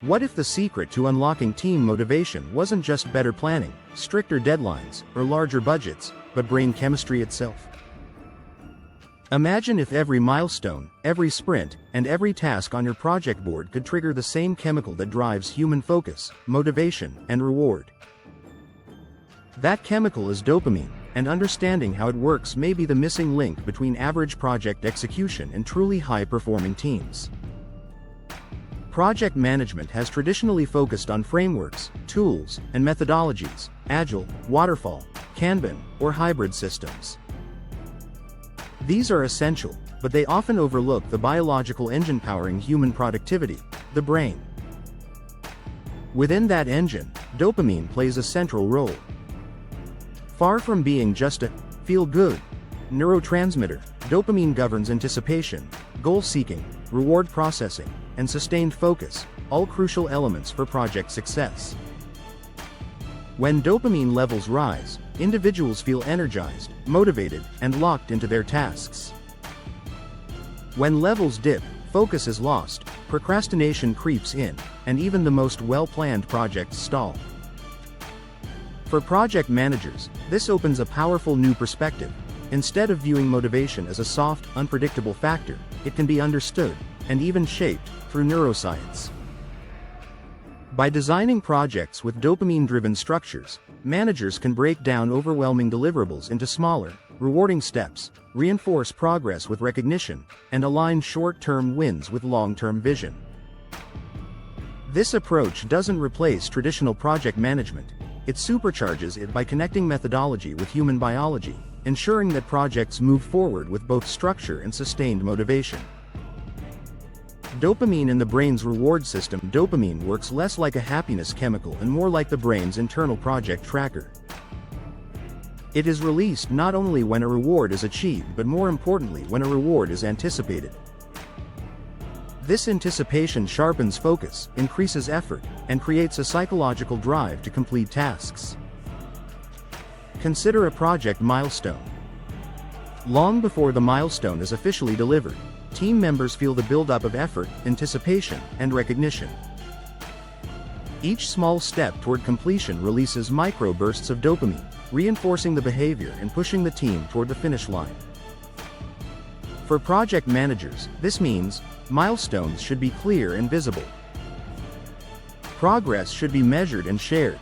What if the secret to unlocking team motivation wasn't just better planning, stricter deadlines, or larger budgets, but brain chemistry itself? Imagine if every milestone, every sprint, and every task on your project board could trigger the same chemical that drives human focus, motivation, and reward. That chemical is dopamine, and understanding how it works may be the missing link between average project execution and truly high-performing teams. Project management has traditionally focused on frameworks, tools, and methodologies, agile, waterfall, Kanban, or hybrid systems. These are essential, but they often overlook the biological engine powering human productivity, the brain. Within that engine, dopamine plays a central role. Far from being just a feel-good neurotransmitter, dopamine governs anticipation, goal-seeking, reward processing, and sustained focus, all crucial elements for project success. When dopamine levels rise, individuals feel energized, motivated, and locked into their tasks. When levels dip, focus is lost, procrastination creeps in, and even the most well-planned projects stall. For project managers, this opens a powerful new perspective. Instead of viewing motivation as a soft, unpredictable factor, it can be understood, and even shaped, through neuroscience. By designing projects with dopamine-driven structures, managers can break down overwhelming deliverables into smaller, rewarding steps, reinforce progress with recognition, and align short-term wins with long-term vision. This approach doesn't replace traditional project management, it supercharges it by connecting methodology with human biology, ensuring that projects move forward with both structure and sustained motivation. Dopamine in the brain's reward system. Dopamine works less like a happiness chemical and more like the brain's internal project tracker. It is released not only when a reward is achieved but more importantly when a reward is anticipated. This anticipation sharpens focus, increases effort, and creates a psychological drive to complete tasks. Consider a project milestone. Long before the milestone is officially delivered, team members feel the buildup of effort, anticipation, and recognition. Each small step toward completion releases micro-bursts of dopamine, reinforcing the behavior and pushing the team toward the finish line. For project managers, this means milestones should be clear and visible. Progress should be measured and shared.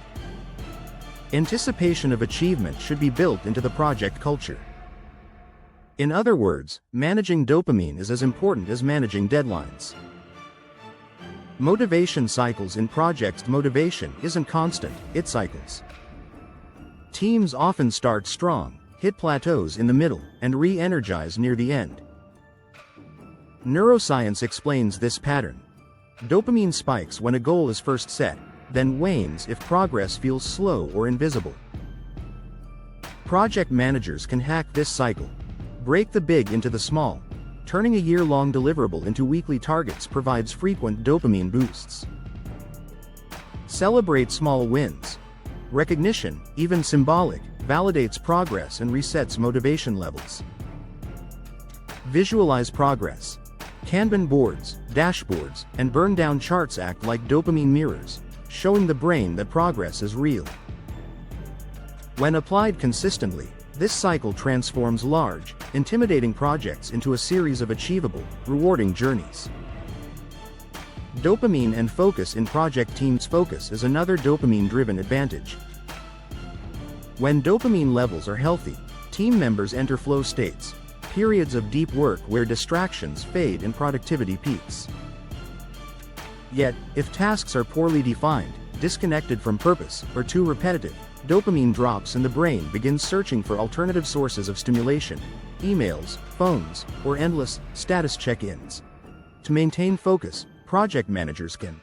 Anticipation of achievement should be built into the project culture. In other words, managing dopamine is as important as managing deadlines. Motivation cycles in projects. Motivation isn't constant, it cycles. Teams often start strong, hit plateaus in the middle, and re-energize near the end. Neuroscience explains this pattern. Dopamine spikes when a goal is first set, then wanes if progress feels slow or invisible. Project managers can hack this cycle. Break the big into the small. Turning a year-long deliverable into weekly targets provides frequent dopamine boosts. Celebrate small wins. Recognition, even symbolic, validates progress and resets motivation levels. Visualize progress. Kanban boards, dashboards, and burn-down charts act like dopamine mirrors, showing the brain that progress is real. When applied consistently, this cycle transforms large, intimidating projects into a series of achievable, rewarding journeys. Dopamine and focus in project teams. Focus is another dopamine-driven advantage. When dopamine levels are healthy, team members enter flow states, periods of deep work where distractions fade and productivity peaks. Yet, if tasks are poorly defined, disconnected from purpose, or too repetitive, dopamine drops and the brain begins searching for alternative sources of stimulation, emails, phones, or endless status check-ins. To maintain focus, project managers can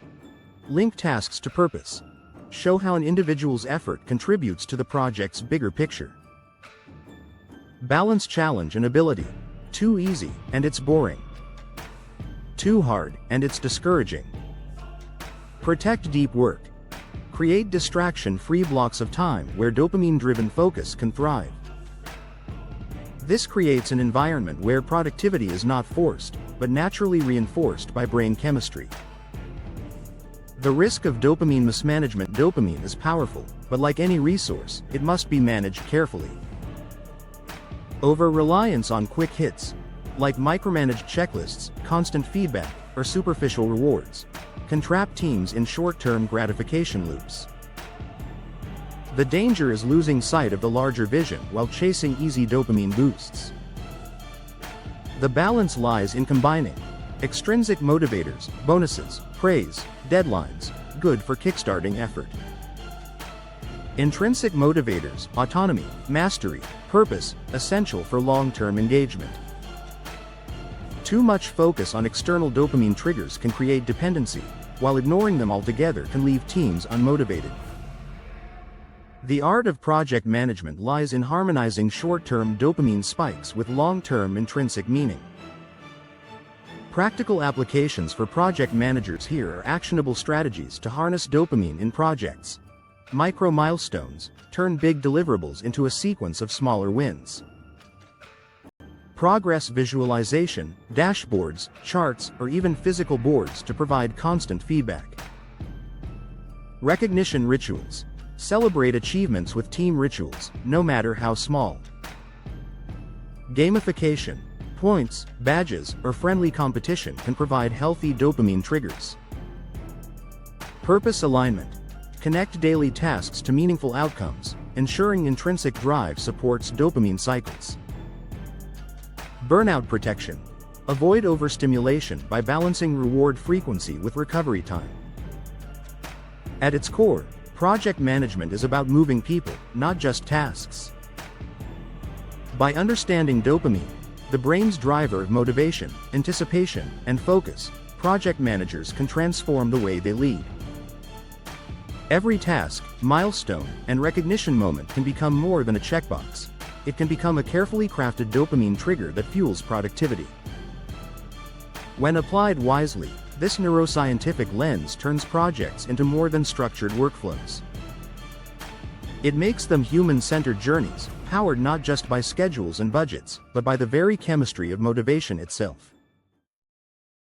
link tasks to purpose, show how an individual's effort contributes to the project's bigger picture. Balance challenge and ability. Too easy, and it's boring. Too hard, and it's discouraging. Protect deep work. Create distraction-free blocks of time where dopamine-driven focus can thrive. This creates an environment where productivity is not forced, but naturally reinforced by brain chemistry. The risk of dopamine mismanagement. Dopamine is powerful, but like any resource, it must be managed carefully. Over-reliance on quick hits, like micromanaged checklists, constant feedback, or superficial rewards, can trap teams in short-term gratification loops. The danger is losing sight of the larger vision while chasing easy dopamine boosts. The balance lies in combining extrinsic motivators, bonuses, praise, deadlines, good for kickstarting effort. Intrinsic motivators, autonomy, mastery, purpose, essential for long-term engagement. Too much focus on external dopamine triggers can create dependency, while ignoring them altogether can leave teams unmotivated. The art of project management lies in harmonizing short-term dopamine spikes with long-term intrinsic meaning. Practical applications for project managers. Here are actionable strategies to harness dopamine in projects. Micro-milestones, turn big deliverables into a sequence of smaller wins. Progress visualization, dashboards, charts, or even physical boards to provide constant feedback. Recognition rituals, celebrate achievements with team rituals, no matter how small. Gamification, points, badges, or friendly competition can provide healthy dopamine triggers. Purpose alignment, connect daily tasks to meaningful outcomes, ensuring intrinsic drive supports dopamine cycles. Burnout protection, avoid overstimulation by balancing reward frequency with recovery time. At its core, project management is about moving people, not just tasks. By understanding dopamine, the brain's driver of motivation, anticipation, and focus, project managers can transform the way they lead. Every task, milestone, and recognition moment can become more than a checkbox. It can become a carefully crafted dopamine trigger that fuels productivity. When applied wisely, this neuroscientific lens turns projects into more than structured workflows. It makes them human-centered journeys, powered not just by schedules and budgets, but by the very chemistry of motivation itself.